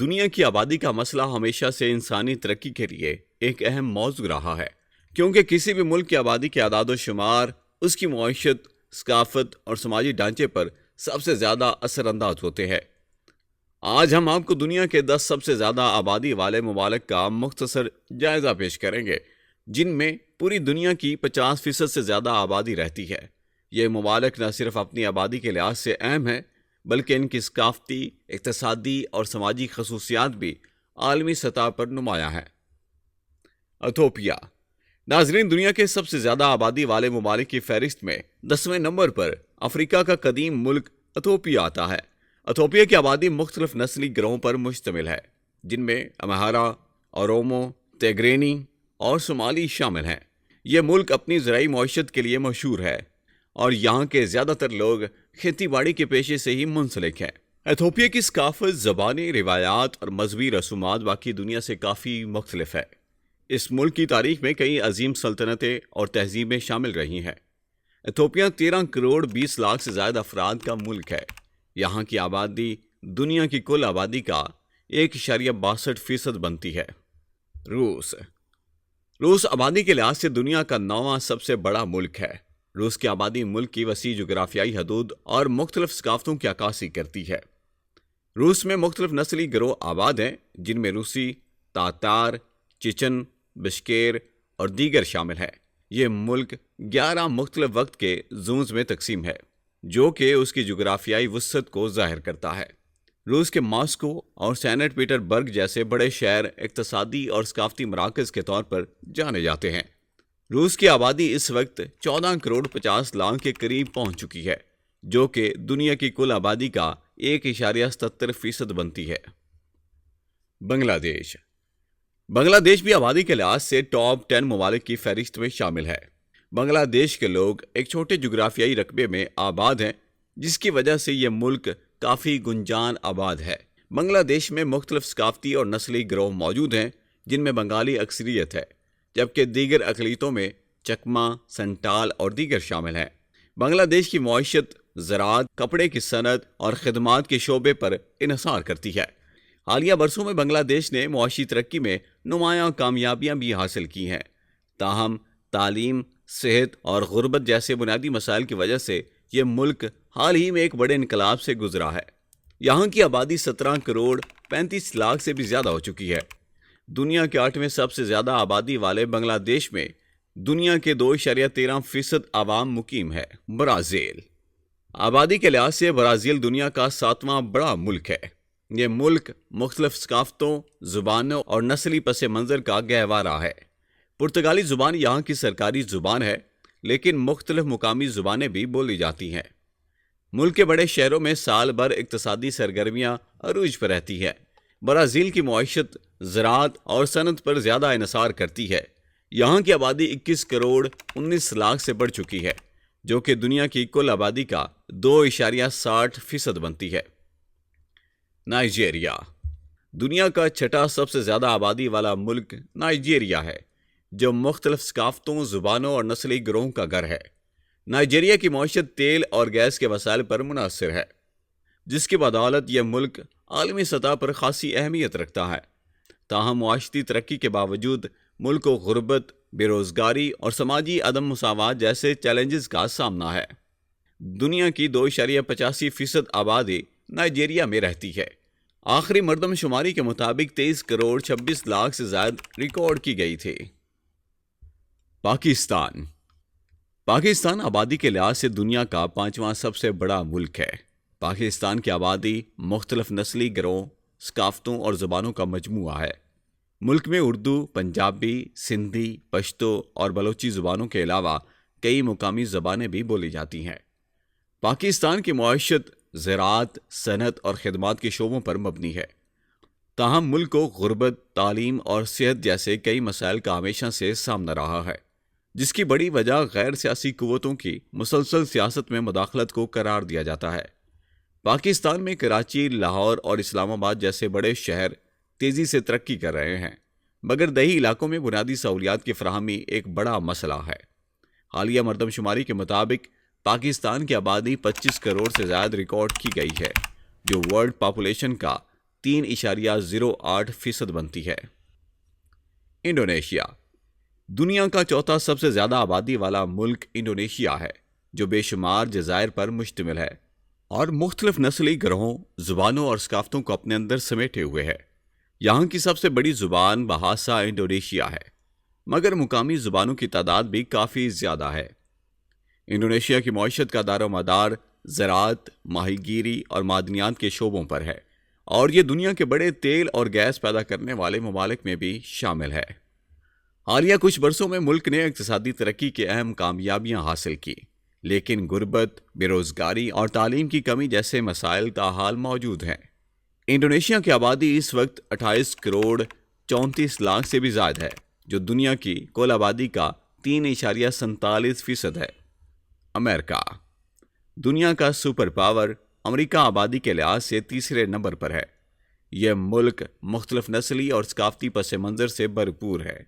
दुनिया की आबादी का मसला हमेशा से इंसानी तरक्की के लिए एक अहम मौजू रहा है, क्योंकि किसी भी मुल्क की आबादी के आदाद शुमार उसकी मईशत, सकाफत और समाजी ढांचे पर सबसे ज़्यादा असरअंदाज होते हैं। आज हम आपको दुनिया के 10 सबसे ज़्यादा आबादी वाले ममालिक का मुख्तसर जायज़ा पेश करेंगे, जिनमें पूरी दुनिया की 50% से ज़्यादा आबादी रहती है। ये ममालिक न सिर्फ अपनी आबादी के लिहाज से अहम है, बल्कि इनकी सकाफती, इक़्तिसादी और समाजी खसूसियात भी आलमी सतह पर नुमायाँ हैं। इथोपिया। नाजरीन, दुनिया के सबसे ज़्यादा आबादी वाले ममालिक की फहरिस्त में 10वें नंबर पर अफ्रीका का कदीम मुल्क इथोपिया आता है। इथोपिया की आबादी मुख्तलिफ नस्ली गिरोहों पर मुश्तमिल है, जिनमें अम्हारा, ओरोमो, तिग्रेनी और सोमाली शामिल हैं। यह मुल्क अपनी ज़राई मईशत के लिए मशहूर है और यहाँ के ज़्यादातर लोग खेती बाड़ी के पेशे से ही मुंसलिक हैं। इथोपिया की सकाफत, ज़बानी, रिवायात और मजहबी रसूमात बाकी दुनिया से काफ़ी मुख्तलिफ है। इस मुल्क की तारीख में कई अजीम सल्तनतें और तहजीबें शामिल रही हैं। इथोपिया 13 करोड़ 20 लाख से ज़्यादा अफराद का मुल्क है। यहाँ की आबादी दुनिया की कुल आबादी का 1.62% बनती है। रूस आबादी के लिहाज से दुनिया का 9वां सबसे बड़ा मुल्क है। रूस की आबादी मुल्क की वसी जोग्राफियाई हदूद और मुख्तलिफ सकाफतों की अक्कासी करती है। रूस में मुख्तलिफ नस्ली गिरोह आबाद हैं, जिनमें रूसी, तातार, चिचन, बिश्केर और दीगर शामिल हैं। यह मुल्क 11 मुख्तलिफ वक्त के जोन्स में तकसीम है, जो कि उसकी जोग्राफियाई वसअत को जाहिर करता है। रूस के मॉस्को और सेंट पीटरबर्ग जैसे बड़े शहर इक़्तिसादी और सकाफती मराकज़ के तौर पर जाने जाते हैं। रूस की आबादी इस वक्त 14 करोड़ 50 लाख के करीब पहुंच चुकी है, जो कि दुनिया की कुल आबादी का 1.77% बनती है। बांग्लादेश भी आबादी के लिहाज से टॉप 10 ममालिक की फहरिस्त में शामिल है। बांग्लादेश के लोग एक छोटे जोग्राफियाई रकबे में आबाद हैं, जिसकी वजह से यह मुल्क काफ़ी गुंजान आबाद है। बांग्लादेश में मुख्तलिफ सकाफती और नस्ली गिरोह मौजूद हैं, जिनमें बंगाली अक्सरियत है, जबकि दीगर अक़लियतों में चकमा, संटाल और दीगर शामिल हैं। बांग्लादेश की मईशत ज़राअत, कपड़े की सनत और खदमात के शोबे पर इन्हिसार करती है। हालिया बरसों में बांग्लादेश ने मुआशी तरक्की में नुमायाँ कामयाबियाँ भी हासिल की हैं। ताहम तालीम, सेहत और गुर्बत जैसे बुनियादी मसाइल की वजह से यह मुल्क हाल ही में एक बड़े इनकलाब से गुजरा है। यहाँ की आबादी 17 करोड़ 35 लाख से भी ज़्यादा हो चुकी है। दुनिया के 8वें सबसे ज़्यादा आबादी वाले बांग्लादेश में दुनिया के 2.13% आवाम मुकीम है। ब्राज़ील। आबादी के लिहाज से ब्राज़ील दुनिया का 7वां बड़ा मुल्क है। यह मुल्क मुख्तलिफ सकाफतों, ज़ुबानों और नस्ली पस मंज़र का गहवारा है। पुर्तगाली ज़ुबान यहाँ की सरकारी ज़ुबान है, लेकिन मुख्तलिफ मुकामी ज़ुबानें भी बोली जाती हैं। मुल्क के बड़े शहरों में साल भर इक़्तिसादी सरगर्मियाँ अरूज पर रहती है। ब्राज़ील की मईशत ज़राअत और सनत पर ज़्यादा इन्हिसार करती है। यहाँ की आबादी 21 करोड़ 19 लाख से बढ़ चुकी है, जो कि दुनिया की कुल आबादी का 2.60% बनती है। नाइजीरिया। दुनिया का 6ठा सबसे ज़्यादा आबादी वाला मुल्क नाइजीरिया है, जो मुख्तलिफ सकाफतों, ज़ुबानों और नस्ली गिरोहों का घर है। नाइजीरिया की मईशत तेल और गैस के वसाइल पर मुनहसर है, जिसकी बदौलत यह मुल्क आलमी सतह पर खासी अहमियत रखता है। ताहम मुआशती तरक्की के बावजूद मुल्क को गुर्बत, बेरोज़गारी और समाजी अदम मुसावात जैसे चैलेंजेस का सामना है। दुनिया की 2.85% आबादी नाइजीरिया में रहती है। आखिरी मरदमशुमारी के मुताबिक 23 करोड़ 26 लाख से ज़्यादा रिकॉर्ड की गई थी। पाकिस्तान आबादी के लिहाज से दुनिया का 5वां सबसे बड़ा मुल्क है। पाकिस्तान की आबादी मुख्तलिफ नस्ली गिरोह, सकाफतों और ज़ुबानों का मजमूआ है। मुल्क में उर्दू, पंजाबी, सिंधी, पश्तो और बलोची ज़ुबानों के अलावा कई मुकामी ज़बानें भी बोली जाती हैं। पाकिस्तान की मईशत ज़राअत, सनत और खदमात के शोबों पर मबनी है। ताहम मुल्क को गुर्बत, तालीम और सेहत जैसे कई मसाइल का हमेशा से सामना रहा है, जिसकी बड़ी वजह गैर सियासी कुव्वतों की मुसलसल सियासत में मुदाखलत को करार दिया जाता है। पाकिस्तान में कराची, लाहौर और इस्लामाबाद जैसे बड़े शहर तेज़ी से तरक्की कर रहे हैं, मगर दही इलाकों में बुनियादी सहूलियात की फराहमी एक बड़ा मसला है। हालिया मरदमशुमारी के मुताबिक पाकिस्तान की आबादी 25 करोड़ से ज़्यादा रिकॉर्ड की गई है, जो वर्ल्ड पॉपुलेशन का 3.08% बनती है। इंडोनेशिया दुनिया का चौथा सबसे ज्यादा आबादी वाला मुल्क इंडोनेशिया है, जो बेशुमार जज़ायर पर मुश्तमिल है और मुख्तलिफ नस्ली गिरोहों, जुबानों और सकाफतों को अपने अंदर समेटे हुए है। यहाँ की सबसे बड़ी जुबान बहासा इंडोनेशिया है, मगर मुकामी जुबानों की तादाद भी काफ़ी ज़्यादा है। इंडोनेशिया की मईशत का दारोमदार ज़राअत, माहीगीरी और मादनियात के शोबों पर है और ये दुनिया के बड़े तेल और गैस पैदा करने वाले ममालिक में भी शामिल है। हालिया कुछ बरसों में मुल्क ने इक़्तिसादी तरक्की के अहम कामयाबियां हासिल की, लेकिन गुर्बत, बेरोज़गारी और तालीम की कमी जैसे मसाइल ताहाल मौजूद हैं। इंडोनेशिया की आबादी इस वक्त 28 करोड़ 34 लाख से भी ज़्यादा है, जो दुनिया की कुल आबादी का 3.47% है। अमेरिका दुनिया का सुपर पावर अमेरिका आबादी के लिहाज से तीसरे नंबर पर है। यह मुल्क मुख्तलिफ नस्ली और सकाफती पस मंज़र से भरपूर है,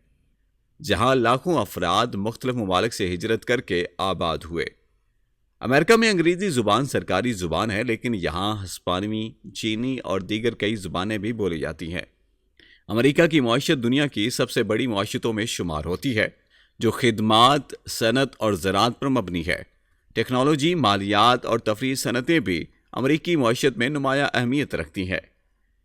जहाँ लाखों अफराद मुख्तलिफ ममालिक से हिजरत करके आबाद हुए। अमेरिका में अंग्रेज़ी ज़ुबान सरकारी ज़ुबान है, लेकिन यहाँ हिस्पानी, चीनी और दीगर कई ज़ुबानें भी बोली जाती हैं। अमेरिका की मईशत दुनिया की सबसे बड़ी मईशतों में शुमार होती है, जो खिदमात, सनत और ज़राअत पर मबनी है। टेक्नोलॉजी, मालियात और तफरीह सनतें भी अमरीकी मईशत में नुमाया अहमियत रखती हैं।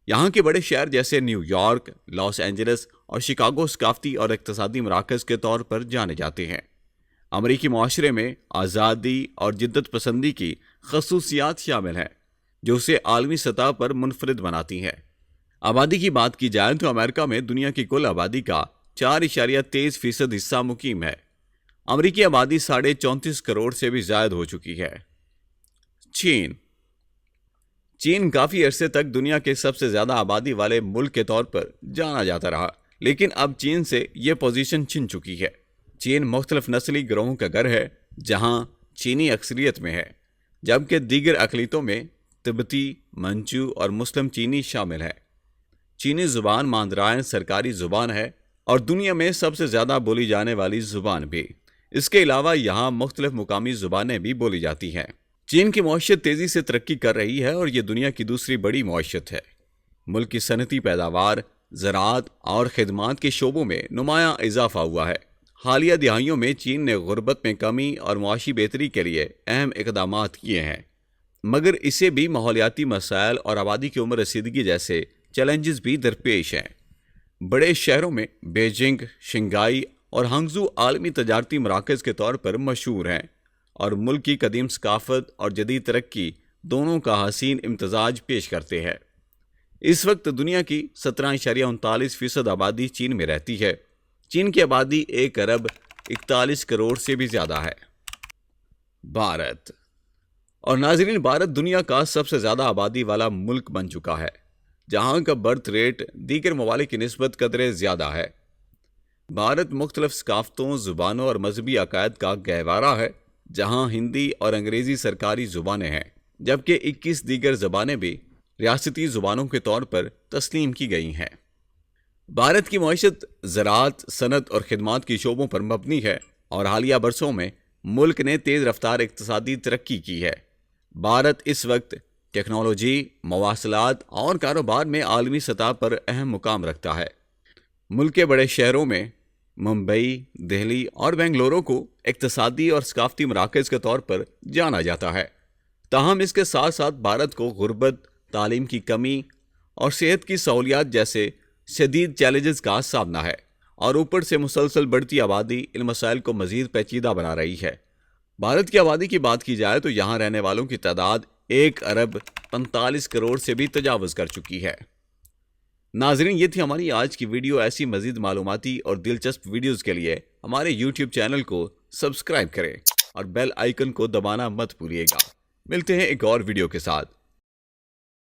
यहाँ के बड़े शहर जैसे न्यूयॉर्क, लॉस एंजल्स और शिकागो सकाफती और इक़्तिसादी मराकज़ के तौर पर जाने जाते हैं। अमरीकी माशरे में आज़ादी और जिद्दत पसंदी की खसूसियात शामिल हैं, जो उसे आलमी सतह पर मुनफरिद बनाती हैं। आबादी की बात की जाए तो अमेरिका में दुनिया की कुल आबादी का 4.23% हिस्सा मुकीम है। अमरीकी आबादी 34.5 करोड़ से भी ज़्यादा हो चुकी है। चीन काफ़ी अरसे तक दुनिया के सबसे ज़्यादा आबादी वाले मुल्क के तौर पर जाना जाता रहा, लेकिन अब चीन से ये पोजीशन छिन चुकी है। चीन मुख्तलिफ नस्ली गिरोहों का घर है, जहाँ चीनी अक्सरियत में है, जबकि दीगर अक़लियतों में तिब्बती, मंचू और मुस्लिम चीनी शामिल है। चीनी ज़ुबान मांदराइन सरकारी ज़ुबान है और दुनिया में सबसे ज़्यादा बोली जाने वाली ज़ुबान भी। इसके अलावा यहाँ मुख्तलिफ मुकामी ज़ुबानें भी बोली जाती हैं। चीन की मईशत तेज़ी से तरक्की कर रही है और ये दुनिया की दूसरी बड़ी मईशत है। मुल्क की सनती पैदावार, ज़राअत और खिदमात के शोबों में नुमाया इजाफा हुआ है। हालिया दिहाइयों में चीन ने गुर्बत में कमी और मुआशी बेहतरी के लिए अहम इक़दामात किए हैं, मगर इसे भी माहौलियाती मसाइल और आबादी की उम्र रसीदगी जैसे चैलेंजेस भी दरपेश हैं। बड़े शहरों में बेजिंग, शंघाई और हांगजू आलमी तजारती मराकज़ के तौर पर मशहूर हैं और मुल्क की कदीम सकाफत और जदीद तरक्की दोनों का हसीन इम्तजाज पेश करते हैं। इस वक्त दुनिया की 17.39% आबादी चीन में रहती है। चीन की आबादी 1 अरब 41 करोड़ से भी ज़्यादा है। भारत और नाज़रीन, भारत दुनिया का सबसे ज़्यादा आबादी वाला मुल्क बन चुका है, जहाँ का बर्थ रेट दीगर ममालिक की निस्बत कदरे ज़्यादा है। भारत मुख्तलिफ सकाफ़तों, ज़ुबानों और मजहबी अकायद का गहवारा है, जहाँ हिंदी और अंग्रेज़ी सरकारी ज़ुबानें हैं, जबकि 21 दीगर ज़बानें भी रियासती ज़ुबानों के तौर पर तस्लीम की गई हैं। भारत की मईशत ज़राअत, सनत और खिदमात की शोबों पर मबनी है और हालिया बरसों में मुल्क ने तेज़ रफ्तार इक़्तिसादी तरक्की की है। भारत इस वक्त टेक्नोलॉजी, मवासलात और कारोबार में आलमी सतह पर अहम मुकाम रखता है। मुल्क के बड़े शहरों में मुंबई, दिल्ली और बेंगलुरु को इक़्तिसादी और सकाफती मराकज़ के तौर पर जाना जाता है। ताहम इसके साथ साथ भारत को गुर्बत, तालीम की कमी और सेहत की सहूलियात जैसे शदीद चैलेंजेस का सामना है और ऊपर से मुसलसल बढ़ती आबादी इन मसाइल को मज़ीद पेचीदा बना रही है। भारत की आबादी की बात की जाए तो यहाँ रहने वालों की तादाद 1 अरब 45 करोड़ से भी तजावज़ कर चुकी है। नाज़रीन, ये थी हमारी आज की वीडियो। ऐसी मज़ीद मालूमाती और दिलचस्प वीडियोज़ के लिए हमारे YouTube चैनल को सब्सक्राइब करें और बेल आइकन को दबाना मत भूलिएगा। मिलते हैं एक और वीडियो के साथ।